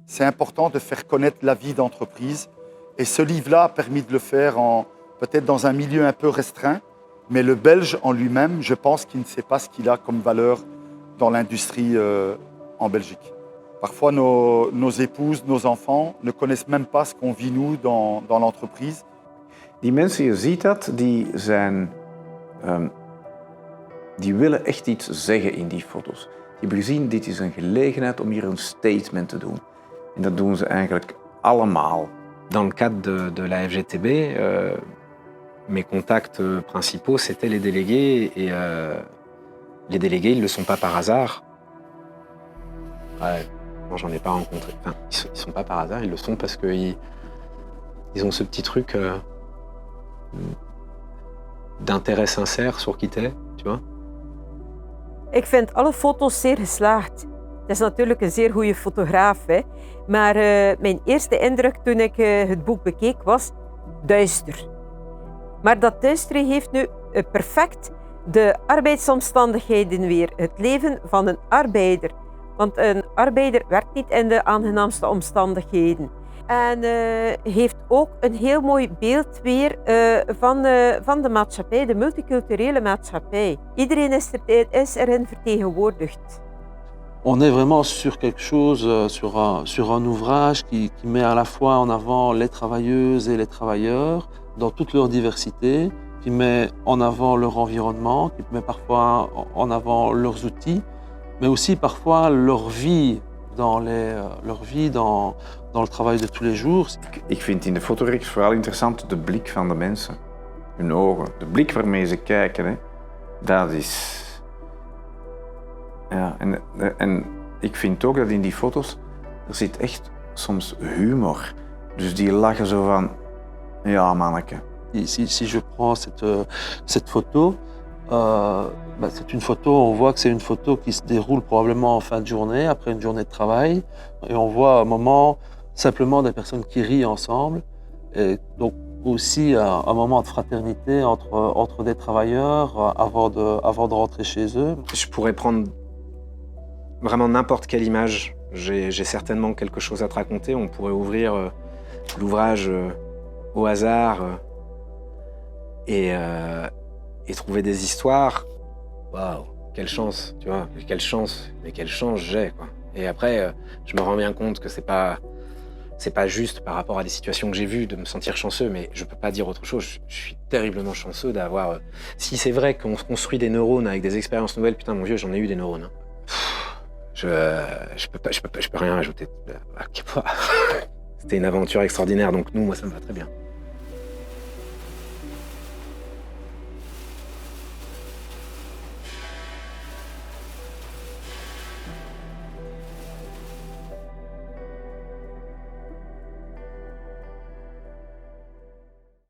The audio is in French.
c'est important de faire connaître la vie d'entreprise. Et ce livre-là a permis de le faire peut-être dans un milieu un peu restreint, mais le Belge en lui-même, je pense qu'il ne sait pas ce qu'il a comme valeur dans l'industrie en Belgique. Parfois, nos épouses, nos enfants ne connaissent même pas ce qu'on vit nous dans l'entreprise. Die mensen, je ziet dat, die willen echt iets zeggen in die foto's. Die hebben gezien, dit is een gelegenheid om hier een statement te doen. En dat doen ze eigenlijk allemaal. Dans le cadre de la FGTB, mes contacts principaux, c'était les délégués. Et les délégués, ils ne le sont pas par hasard. Ouais, non, j'en ai pas rencontré. Enfin, ils ne sont pas par hasard, ils le sont parce qu'ils ont ce petit truc d'intérêt sincère sur qui t'es, tu vois. Ik vind alle foto's zeer geslaagd. Het is natuurlijk een zeer goede fotograaf, hè. Maar mijn eerste indruk toen ik het boek bekeek was duister. Maar dat duistere heeft nu perfect de arbeidsomstandigheden weer. Het leven van een arbeider. Want een arbeider werkt niet in de aangenaamste omstandigheden. En heeft ook een heel mooi beeld weer van de maatschappij, de multiculturele maatschappij. Iedereen is erin vertegenwoordigd. On est vraiment sur quelque chose, sur un ouvrage qui met à la fois en avant les travailleuses et les travailleurs dans toute leur diversité, qui met en avant leur environnement, qui met parfois en avant leurs outils, mais aussi parfois leur vie dans le travail de tous les jours. Ik vind in de fotoreeks vooral interessant de blik van de mensen. Hun ogen, de blik waarmee ze kijken. Hè. Dat is... Ja, en ik vind ook dat in die foto's, er zit echt soms humor. Dus die lachen zo van, ja manneke. Si je prends cette photo, c'est une photo, on voit que c'est une photo qui se déroule probablement en fin de journée, après une journée de travail. Et on voit un moment simplement des personnes qui rient ensemble. Et donc aussi un moment de fraternité entre des travailleurs avant de rentrer chez eux. Je pourrais prendre vraiment n'importe quelle image. J'ai certainement quelque chose à te raconter. On pourrait ouvrir l'ouvrage au hasard et trouver des histoires. Waouh, quelle chance, tu vois, quelle chance, mais quelle chance j'ai, quoi. Et après, je me rends bien compte que c'est pas juste par rapport à des situations que j'ai vues de me sentir chanceux, mais je peux pas dire autre chose. Je suis terriblement chanceux d'avoir... Si c'est vrai qu'on se construit des neurones avec des expériences nouvelles, putain mon vieux, j'en ai eu des neurones. Hein. Je peux rien ajouter. C'était une aventure extraordinaire, donc moi ça me va très bien.